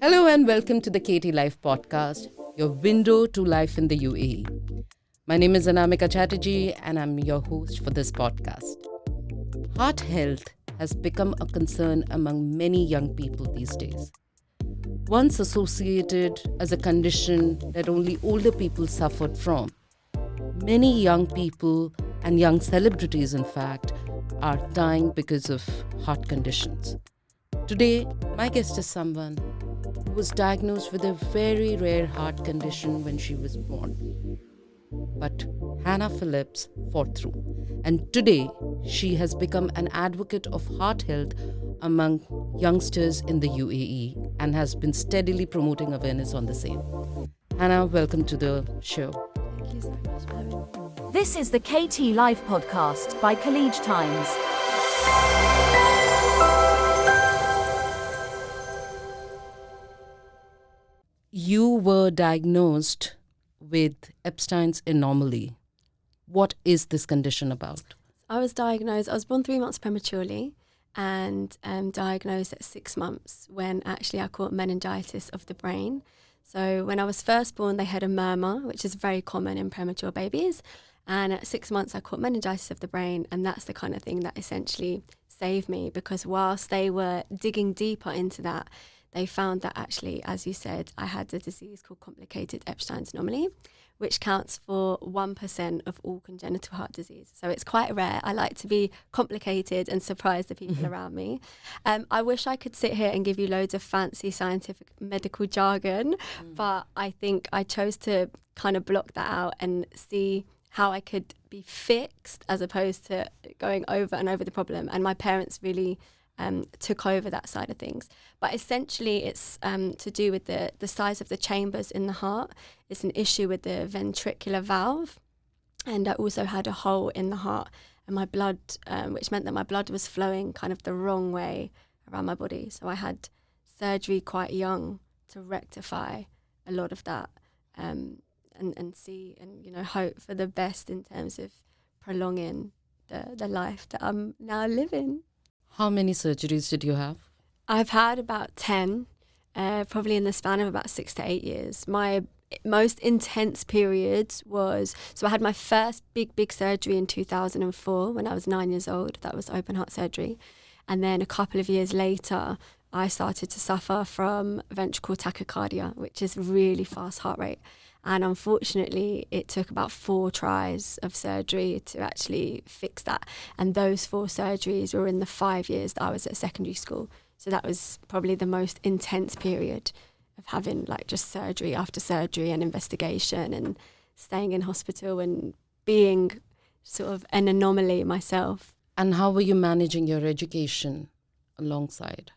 Hello and welcome to the KT Life podcast, your window to life in the UAE. My name is Anamika Chatterjee and I'm your host for this podcast. Heart health has become a concern among many young people these days. Once associated as a condition that only older people suffered from, many young people and young celebrities, in fact, are dying because of heart conditions. Today, my guest is someone who was diagnosed with a very rare heart condition when she was born. But Hannah Phillips fought through, and today she has become an advocate of heart health among youngsters in the UAE and has been steadily promoting awareness on the same. Hannah, welcome to the show. Thank you so much for having me. This is the KT Live podcast by Khaleej Times. You were diagnosed with Epsteins Anomaly. What is this condition about? I was born 3 months prematurely and diagnosed at 6 months when actually I caught meningitis of the brain. So when I was first born, they had a murmur, which is very common in premature babies. And at 6 months, I caught meningitis of the brain. And that's the kind of thing that essentially saved me, because whilst they were digging deeper into that, they found that actually, as you said, I had a disease called complicated Epsteins Anomaly, which counts for 1% of all congenital heart disease. So it's quite rare. I like to be complicated and surprise the people around me. I wish I could sit here and give you loads of fancy scientific medical jargon, but I think I chose to kind of block that out and see how I could be fixed as opposed to going over and over the problem. And my parents really took over that side of things. But essentially it's to do with the size of the chambers in the heart. It's an issue with the ventricular valve. And I also had a hole in the heart and my blood, which meant that my blood was flowing kind of the wrong way around my body. So I had surgery quite young to rectify a lot of that and see and, hope for the best in terms of prolonging the life that I'm now living. How many surgeries did you have? I've had about 10, probably in the span of about 6 to 8 years. My most intense periods so I had my first big surgery in 2004 when I was 9 years old. That was open heart surgery. And then a couple of years later, I started to suffer from ventricular tachycardia, which is really fast heart rate. And unfortunately, it took about 4 tries of surgery to actually fix that. And those 4 surgeries were in the 5 years that I was at secondary school. So that was probably the most intense period of having just surgery after surgery and investigation and staying in hospital and being sort of an anomaly myself. And how were you managing your education alongside?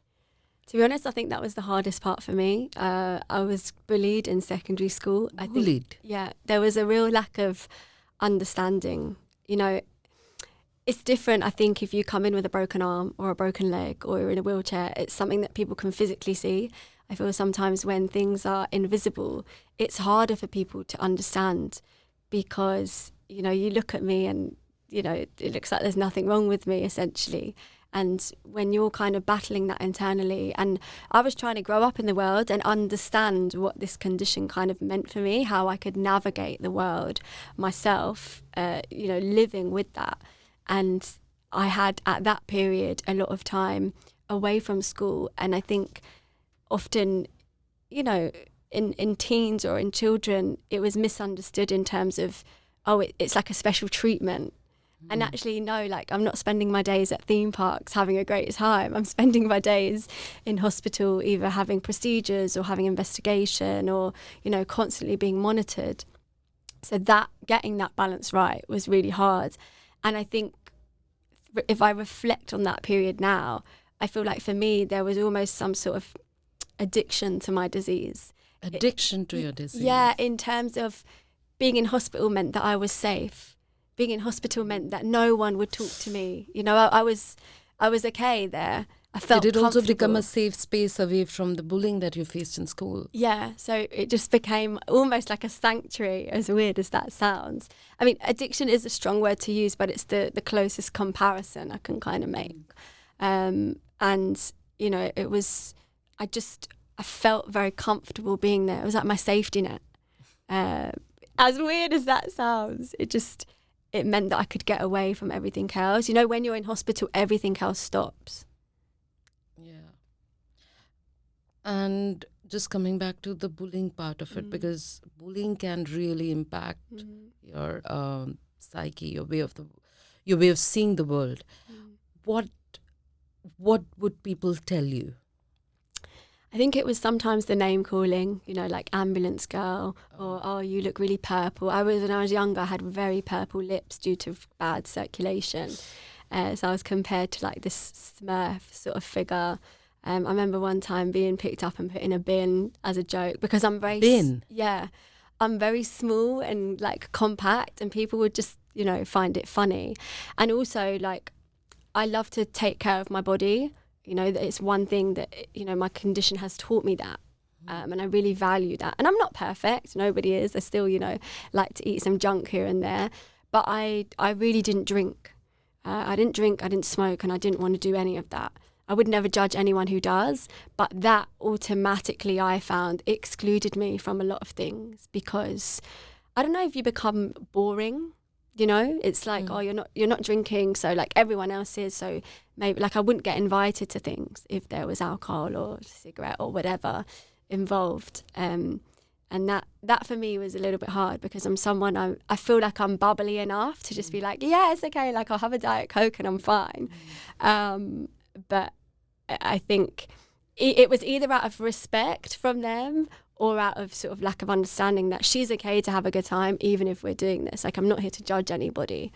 To be honest, I think that was the hardest part for me. I was bullied in secondary school. Bullied? Yeah, there was a real lack of understanding. It's different, I think, if you come in with a broken arm or a broken leg or you're in a wheelchair. It's something that people can physically see. I feel sometimes when things are invisible, it's harder for people to understand because, you look at me and, it looks like there's nothing wrong with me, essentially. And when you're kind of battling that internally, and I was trying to grow up in the world and understand what this condition kind of meant for me, how I could navigate the world myself, living with that. And I had at that period a lot of time away from school. And I think often, in teens or in children, it was misunderstood in terms of, it's like a special treatment. And actually, no, I'm not spending my days at theme parks having a great time. I'm spending my days in hospital, either having procedures or having investigation or, constantly being monitored. So getting that balance right was really hard. And I think if I reflect on that period now, I feel like for me, there was almost some sort of addiction to my disease. Addiction to your disease? Yeah, in terms of being in hospital meant that I was safe. Being in hospital meant that no one would talk to me. I was okay there. I felt Did it also comfortable. become a safe space away from the bullying that you faced in school? Yeah, so it just became almost like a sanctuary, as weird as that sounds. I mean, addiction is a strong word to use, but it's the closest comparison I can kind of make. And, it was, I felt very comfortable being there. It was like my safety net. As weird as that sounds, it meant that I could get away from everything else. You know, when you're in hospital, everything else stops. Yeah. And just coming back to the bullying part of it, because bullying can really impact your psyche, your way of seeing the world. What would people tell you? I think it was sometimes the name calling, you know, like ambulance girl, or oh, you look really purple. When I was younger, I had very purple lips due to bad circulation. So I was compared to like this Smurf sort of figure. I remember one time being picked up and put in a bin as a joke because I'm very I'm very small and like compact, and people would just, you know, find it funny. And also, like, I love to take care of my body. You know, it's one thing that, you know, my condition has taught me that. And I really value that. And I'm not perfect. Nobody is. I still, you know, like to eat some junk here and there. But I really didn't drink. I didn't drink, I didn't smoke, and I didn't want to do any of that. I would never judge anyone who does. But that automatically, I found, excluded me from a lot of things, because I don't know if you become boring. You know, it's like, oh, you're not drinking, so like everyone else is, so maybe like I wouldn't get invited to things if there was alcohol or cigarette or whatever involved. And that for me was a little bit hard, because I'm someone, I feel like I'm bubbly enough to just be like, yeah, it's okay, like I'll have a Diet Coke and I'm fine. But I think it was either out of respect from them or out of sort of lack of understanding that she's okay to have a good time even if we're doing this. Like, I'm not here to judge anybody.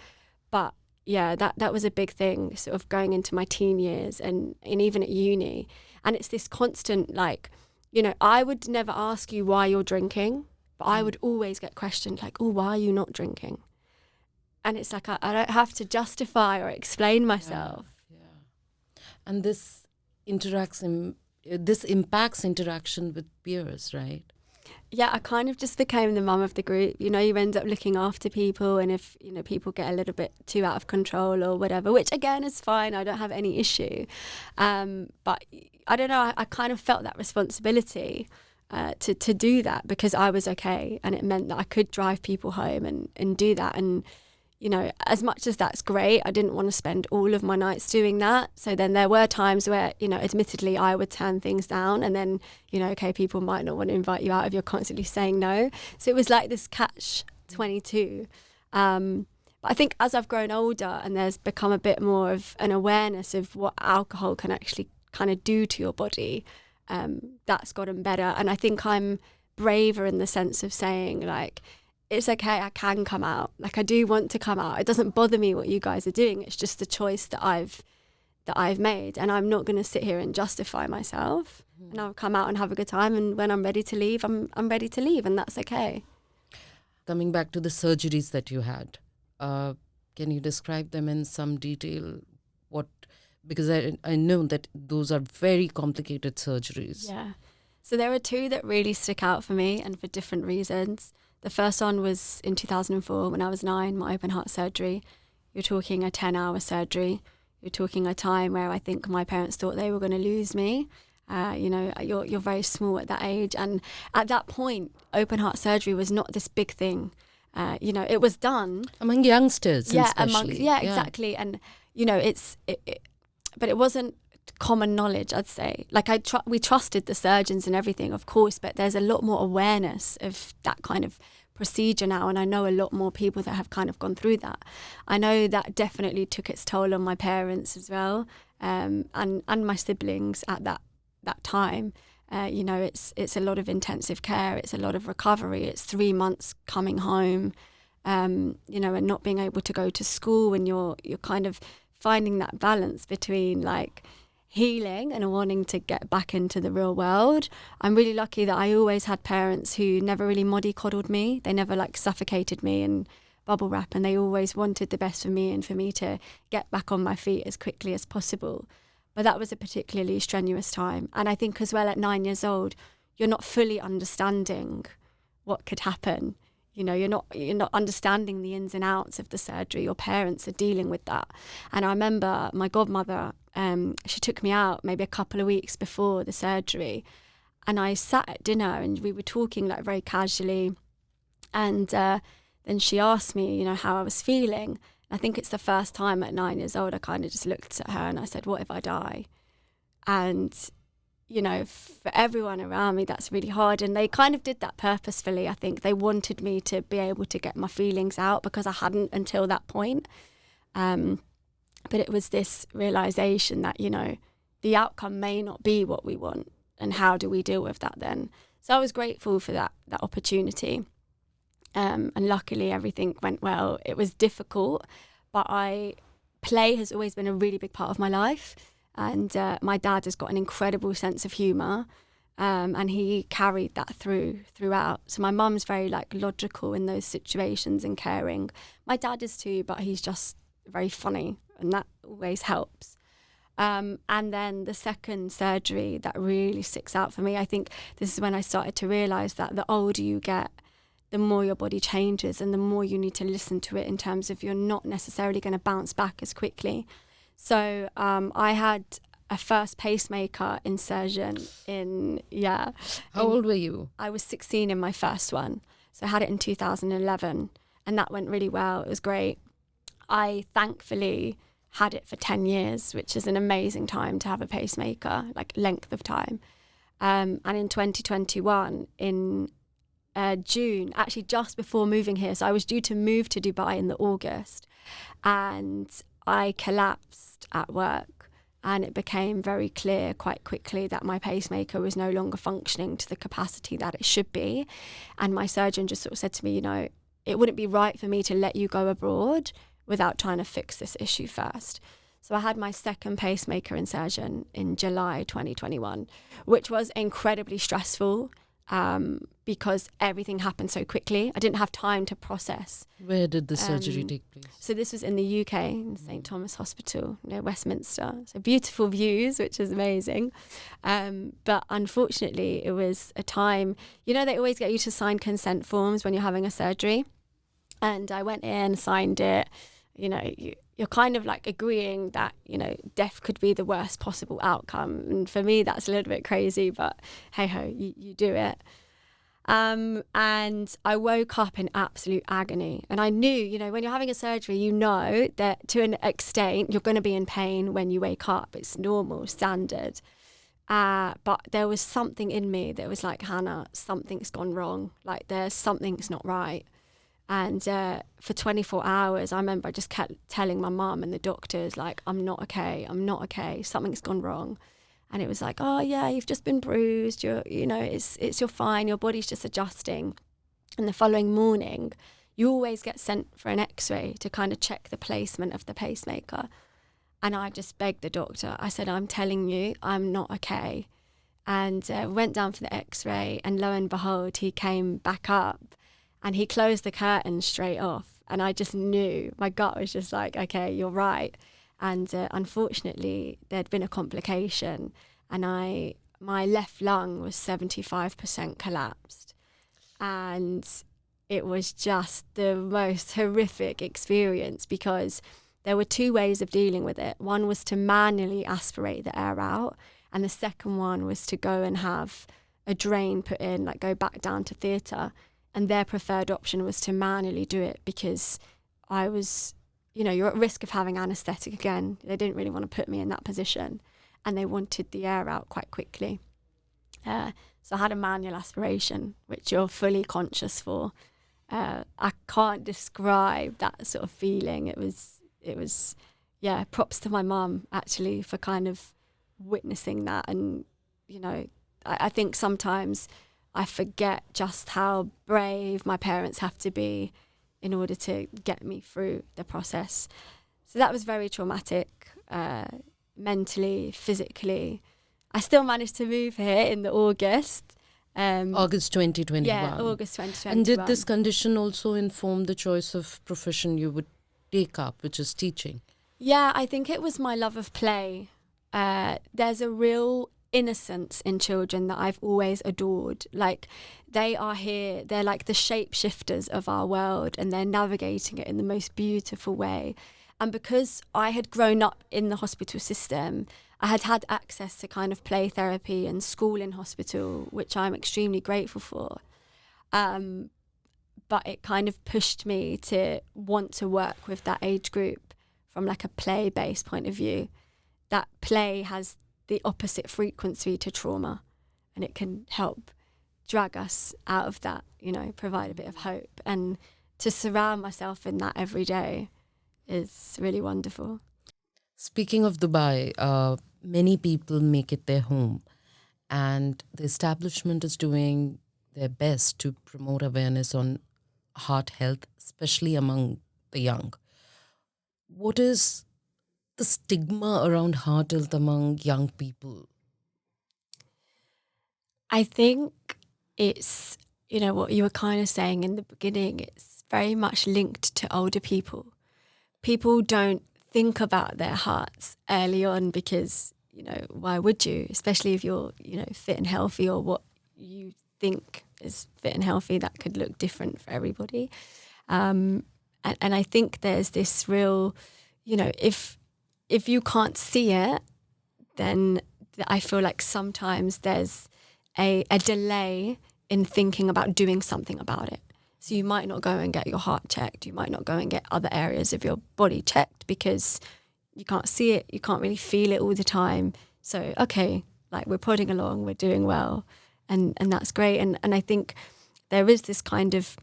But yeah, that was a big thing, sort of going into my teen years and even at uni. And it's this constant, like, you know, I would never ask you why you're drinking, but I would always get questioned like, oh, why are you not drinking? And it's like, I don't have to justify or explain myself. Yeah. And this impacts interaction with peers, right? Yeah, I kind of just became the mum of the group. You know, you end up looking after people, and if, you know, people get a little bit too out of control or whatever, which again is fine, I don't have any issue. But I don't know, I kind of felt that responsibility to do that, because I was okay, and it meant that I could drive people home and do that. And, you know, as much as that's great, I didn't want to spend all of my nights doing that. So then there were times where, you know, admittedly I would turn things down, and then, you know, okay, people might not want to invite you out if you're constantly saying no. So it was like this catch-22. But I think as I've grown older and there's become a bit more of an awareness of what alcohol can actually kind of do to your body, that's gotten better. And I think I'm braver in the sense of saying, like, it's okay, I can come out. Like, I do want to come out. It doesn't bother me what you guys are doing. It's just the choice that I've made, and I'm not going to sit here and justify myself. And I'll come out and have a good time, and when I'm ready to leave, I'm ready to leave, and that's okay. Coming back to the surgeries that you had, can you describe them in some detail? Because I know that those are very complicated surgeries. Yeah. So there were two that really stick out for me, and for different reasons. The first one was in 2004 when I was 9, my open heart surgery. You're talking a 10-hour surgery. You're talking a time where I think my parents thought they were going to lose me. You know, you're very small at that age. And at that point, open heart surgery was not this big thing. You know, it was done. Among youngsters, yeah, especially. Exactly. And, you know, but it wasn't common knowledge, I'd say. Like, we trusted the surgeons and everything, of course, but there's a lot more awareness of that kind of procedure now, and I know a lot more people that have kind of gone through that. I know that definitely took its toll on my parents as well, and my siblings at that time. You know, it's a lot of intensive care, it's a lot of recovery, it's 3 months coming home, you know, and not being able to go to school, and you're kind of finding that balance between, like, healing and wanting to get back into the real world. I'm really lucky that I always had parents who never really mollycoddled me. They never, like, suffocated me in bubble wrap, and they always wanted the best for me and for me to get back on my feet as quickly as possible. But that was a particularly strenuous time. And I think as well, at 9 years old, you're not fully understanding what could happen. You know, you're not understanding the ins and outs of the surgery. Your parents are dealing with that. And I remember my godmother, she took me out maybe a couple of weeks before the surgery, And I sat at dinner and we were talking like very casually. And then she asked me, how I was feeling. I think it's the first time at 9 years old I kind of just looked at her and I said, what if I die? And, for everyone around me, that's really hard. And they kind of did that purposefully. I think they wanted me to be able to get my feelings out because I hadn't until that point. But it was this realization that, the outcome may not be what we want. And how do we deal with that then? So I was grateful for that opportunity. And luckily everything went well. It was difficult, but play has always been a really big part of my life. And my dad has got an incredible sense of humour, and he carried that throughout. So my mum's very logical in those situations and caring. My dad is too, but he's just very funny, and that always helps. And then the second surgery that really sticks out for me, I think this is when I started to realise that the older you get, the more your body changes and the more you need to listen to it in terms of you're not necessarily going to bounce back as quickly. So I had a first pacemaker insertion How old were you? I was 16 in my first one. So I had it in 2011 and that went really well. It was great. I thankfully had it for 10 years, which is an amazing time to have a pacemaker, length of time. And in 2021, in June, actually just before moving here. So I was due to move to Dubai in the August and I collapsed at work and it became very clear quite quickly that my pacemaker was no longer functioning to the capacity that it should be. And my surgeon just sort of said to me, it wouldn't be right for me to let you go abroad without trying to fix this issue first. So I had my second pacemaker insertion in July 2021, which was incredibly stressful. Because everything happened so quickly. I didn't have time to process. Where did the surgery take place? So this was in the UK, in St Thomas Hospital, near Westminster. So beautiful views, which is amazing. But unfortunately, it was a time, they always get you to sign consent forms when you're having a surgery. And I went in, signed it. You're kind of agreeing that, death could be the worst possible outcome. And for me, that's a little bit crazy, but hey ho, you do it. And I woke up in absolute agony. And I knew, when you're having a surgery, that to an extent, you're going to be in pain when you wake up. It's normal, standard. But there was something in me that was like, Hannah, something's gone wrong. There's something's not right. And for 24 hours, I remember I just kept telling my mum and the doctors, I'm not okay, something's gone wrong. And it was oh yeah, you've just been bruised, you're fine, your body's just adjusting. And the following morning, you always get sent for an x-ray to kind of check the placement of the pacemaker. And I just begged the doctor, I said, I'm telling you, I'm not okay. And went down for the x-ray and lo and behold, he came back up. And he closed the curtain straight off. And I just knew, my gut was just okay, you're right. And unfortunately, there'd been a complication. And my left lung was 75% collapsed. And it was just the most horrific experience because there were two ways of dealing with it. One was to manually aspirate the air out. And the second one was to go and have a drain put in, go back down to theatre. And their preferred option was to manually do it because I was, you're at risk of having anaesthetic again. They didn't really want to put me in that position and they wanted the air out quite quickly. So I had a manual aspiration, which you're fully conscious for. I can't describe that sort of feeling. It was, props to my mum actually for kind of witnessing that. And, I think sometimes I forget just how brave my parents have to be in order to get me through the process. So that was very traumatic, mentally, physically. I still managed to move here in the August. August 2021. Yeah, August 2021. And did this condition also inform the choice of profession you would take up, which is teaching? Yeah, I think it was my love of play. There's a real innocence in children that I've always adored. They are here, they're like the shapeshifters of our world and they're navigating it in the most beautiful way. And because I had grown up in the hospital system, I had access to kind of play therapy and school in hospital, which I'm extremely grateful for. But it kind of pushed me to want to work with that age group from like a play-based point of view. That play has the opposite frequency to trauma, and it can help drag us out of that, you know, provide a bit of hope. And to surround myself in that every day is really wonderful. Speaking of Dubai, many people make it their home, and the establishment is doing their best to promote awareness on heart health, especially among the young. What is the stigma around heart health among young people? I think it's, you know, what you were kind of saying in the beginning, it's very much linked to older people. People don't think about their hearts early on because, you know, why would you? Especially if you're, you know, fit and healthy, or what you think is fit and healthy, that could look different for everybody. And I think there's this real, you know, if you can't see it, then I feel like sometimes there's a delay in thinking about doing something about it. So you might not go and get your heart checked. You might not go and get other areas of your body checked because you can't see it. You can't really feel it all the time. So, okay, like we're plodding along, we're doing well. And that's great. And I think there is this kind of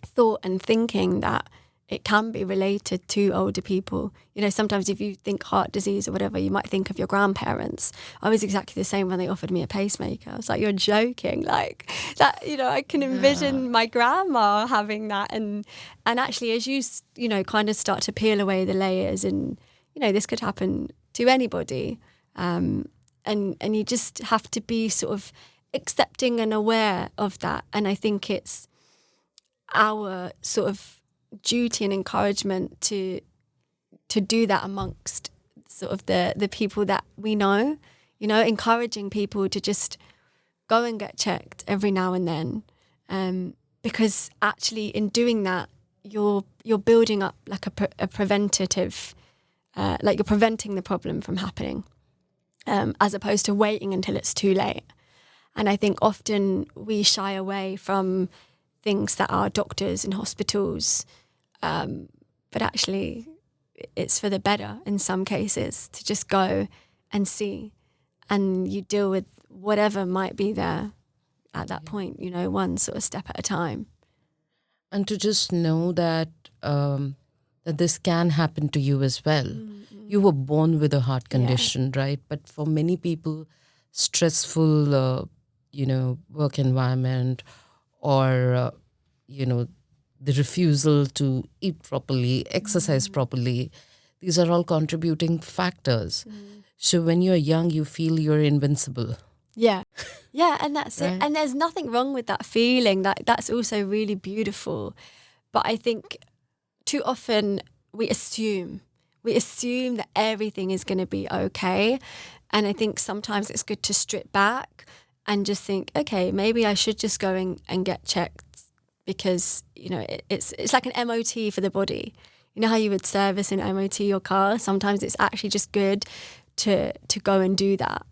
thought and thinking that it can be related to older people. You know, sometimes if you think heart disease or whatever, you might think of your grandparents. I was exactly the same when they offered me a pacemaker. I was like, you're joking. Like that, you know, I can envision my grandma having that. And actually, as you know, kind of start to peel away the layers, and, you know, this could happen to anybody. And you just have to be sort of accepting and aware of that. And I think it's our sort of duty and encouragement to do that amongst sort of the people that we know, you know, encouraging people to just go and get checked every now and then, because actually in doing that you're building up like a preventative, like you're preventing the problem from happening, as opposed to waiting until it's too late. And I think often we shy away from things that are doctors and hospitals, but actually it's for the better in some cases to just go and see, and you deal with whatever might be there at that point, you know, one sort of step at a time. And to just know that that this can happen to you as well. Mm-hmm. You were born with a heart condition, right? But for many people, stressful, you know, work environment, or you know, the refusal to eat properly, exercise properly, these are all contributing factors. So when you're young, you feel you're invincible. Yeah, and that's right? it. And there's nothing wrong with that feeling. That's also really beautiful. But I think too often we assume that everything is going to be okay. And I think sometimes it's good to strip back and just think, okay, maybe I should just go and get checked, because, you know, it's like an MOT for the body. You know how you would service and MOT your car? Sometimes it's actually just good to go and do that,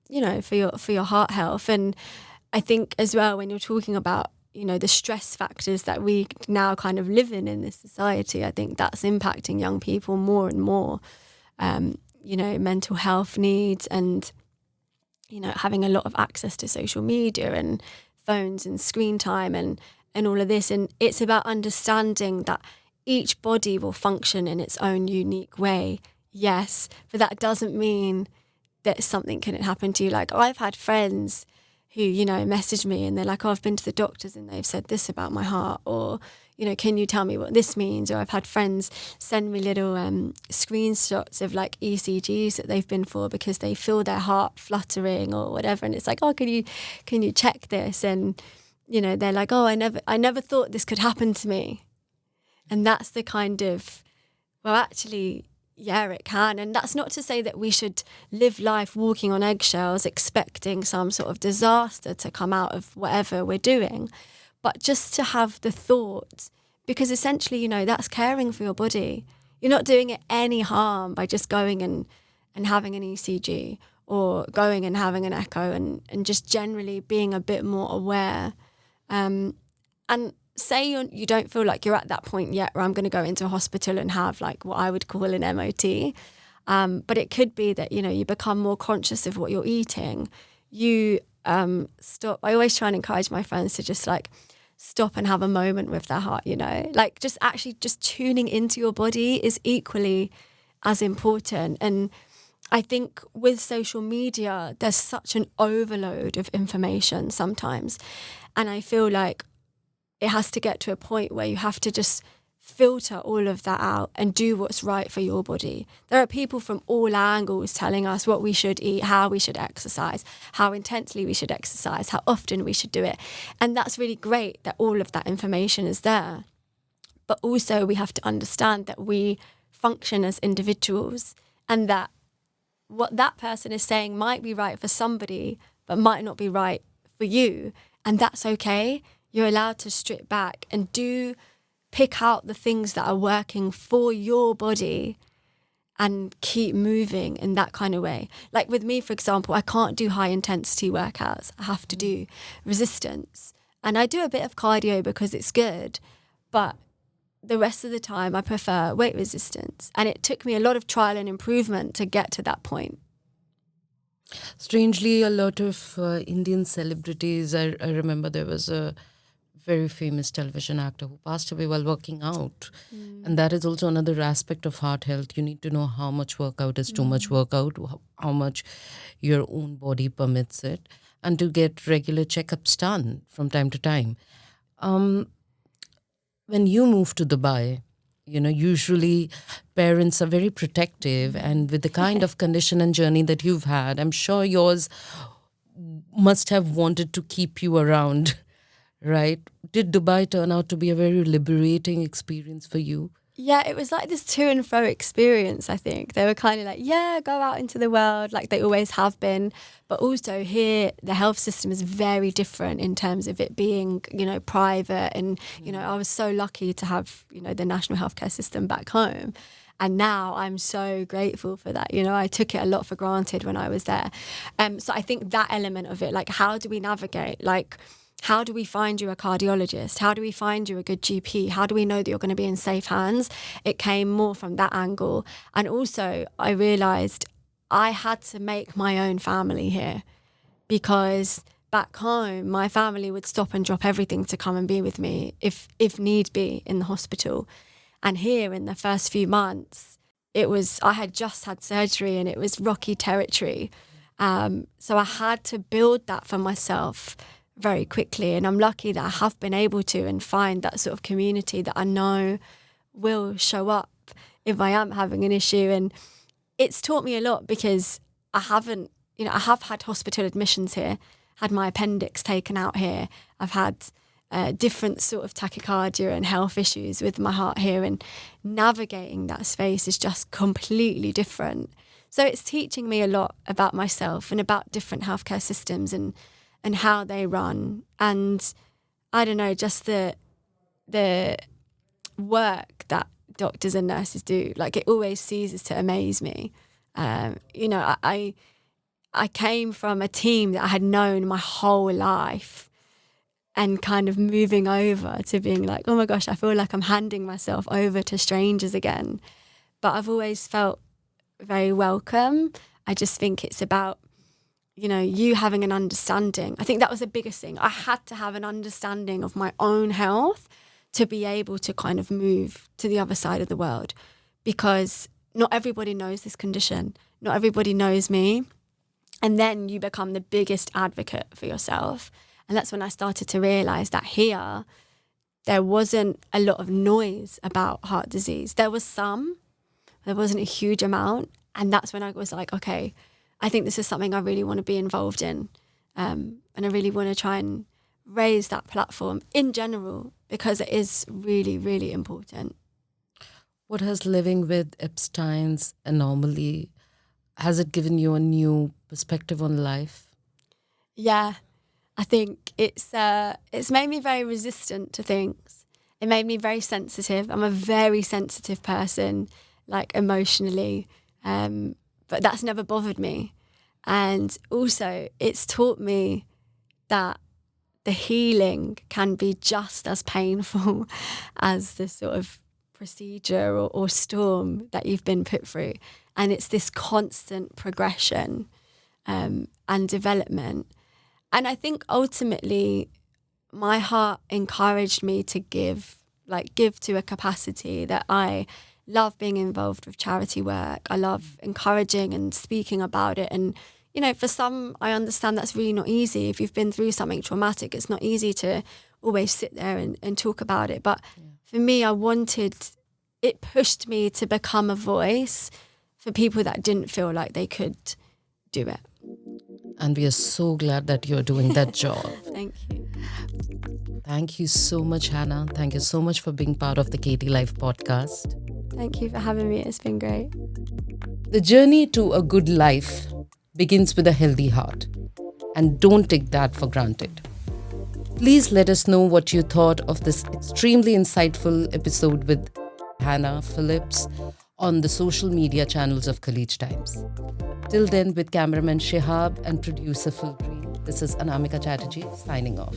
you know, for your heart health. And I think as well, when you're talking about, you know, the stress factors that we now kind of live in this society, I think that's impacting young people more and more. You know, mental health needs, and, you know, having a lot of access to social media and phones and screen time and all of this. And it's about understanding that each body will function in its own unique way. Yes, but that doesn't mean that something couldn't happen to you. Like, I've had friends who, you know, message me and they're like, oh, I've been to the doctors and they've said this about my heart, or, you know, can you tell me what this means? Or I've had friends send me little screenshots of like ECGs that they've been for because they feel their heart fluttering or whatever. And it's like, oh, can you check this? And, you know, they're like, oh, I never thought this could happen to me. And that's the kind of, well, actually, yeah, it can. And that's not to say that we should live life walking on eggshells, expecting some sort of disaster to come out of whatever we're doing, but just to have the thought, because essentially, you know, that's caring for your body. You're not doing it any harm by just going and having an ECG, or going and having an echo, and just generally being a bit more aware. And say you don't feel like you're at that point yet where I'm going to go into a hospital and have like what I would call an MOT. But it could be that, you become more conscious of what you're eating. You stop. I always try and encourage my friends to just like stop and have a moment with their heart, like just tuning into your body is equally as important. And I think with social media, there's such an overload of information sometimes. And I feel like it has to get to a point where you have to just filter all of that out and do what's right for your body. There are people from all angles telling us what we should eat, how we should exercise, how intensely we should exercise, how often we should do it. And that's really great that all of that information is there. But also we have to understand that we function as individuals, and that what that person is saying might be right for somebody, but might not be right for you. And that's okay. You're allowed to strip back and pick out the things that are working for your body and keep moving in that kind of way. Like with me, for example, I can't do high intensity workouts. I have to do resistance. And I do a bit of cardio because it's good, but the rest of the time I prefer weight resistance. And it took me a lot of trial and improvement to get to that point. Strangely, a lot of Indian celebrities, I remember there was a very famous television actor who passed away while working out. And that is also another aspect of heart health. You need to know how much workout is too much workout, how much your own body permits it, and to get regular checkups done from time to time. When you move to Dubai, usually parents are very protective, and with the kind of condition and journey that you've had, I'm sure yours must have wanted to keep you around, right? Did Dubai turn out to be a very liberating experience for you? Yeah, it was like this to and fro experience, I think. They were kind of like, yeah, go out into the world, like they always have been. But also here, the health system is very different in terms of it being, private. And, I was so lucky to have, the national healthcare system back home. And now I'm so grateful for that. I took it a lot for granted when I was there. So I think that element of it, like, how do we navigate? Like, how do we find you a cardiologist? How do we find you a good GP? How do we know that you're going to be in safe hands? It came more from that angle. And also I realised I had to make my own family here, because back home, my family would stop and drop everything to come and be with me if need be in the hospital. And here in the first few months, I had just had surgery and it was rocky territory. So I had to build that for myself very quickly, and I'm lucky that I have been able to and find that sort of community that I know will show up if I am having an issue. And it's taught me a lot, because I have had hospital admissions here, had my appendix taken out here, I've had different sort of tachycardia and health issues with my heart here, and navigating that space is just completely different. So it's teaching me a lot about myself and about different healthcare systems and how they run. And I don't know, just the work that doctors and nurses do, like, it always ceases to amaze me. I came from a team that I had known my whole life, and kind of moving over to being like, oh my gosh, I feel like I'm handing myself over to strangers again. But I've always felt very welcome. I just think it's about, you having an understanding. I think that was the biggest thing. I had to have an understanding of my own health to be able to kind of move to the other side of the world, because not everybody knows this condition. Not everybody knows me. And then you become the biggest advocate for yourself. And that's when I started to realise that here, there wasn't a lot of noise about heart disease. There wasn't a huge amount. And that's when I was like, okay, I think this is something I really want to be involved in. And I really want to try and raise that platform in general, because it is really, really important. What has living with Epstein's Anomaly, has it given you a new perspective on life? Yeah, I think it's made me very resistant to things. It made me very sensitive. I'm a very sensitive person, like emotionally. but that's never bothered me. And also it's taught me that the healing can be just as painful as the sort of procedure or storm that you've been put through. And it's this constant progression and development. And I think ultimately my heart encouraged me to give to a capacity that I love being involved with charity work. I love encouraging and speaking about it. And, you know, for some, I understand that's really not easy. If you've been through something traumatic, it's not easy to always sit there and talk about it. But for me, it pushed me to become a voice for people that didn't feel like they could do it. And we are so glad that you're doing that job. Thank you. Thank you so much, Hannah. Thank you so much for being part of the Katie Life podcast. Thank you for having me. It's been great. The journey to a good life begins with a healthy heart. And don't take that for granted. Please let us know what you thought of this extremely insightful episode with Hannah Phillips on the social media channels of Khaleej Times. Till then, with cameraman Shihab and producer Phil Green, this is Anamika Chatterjee signing off.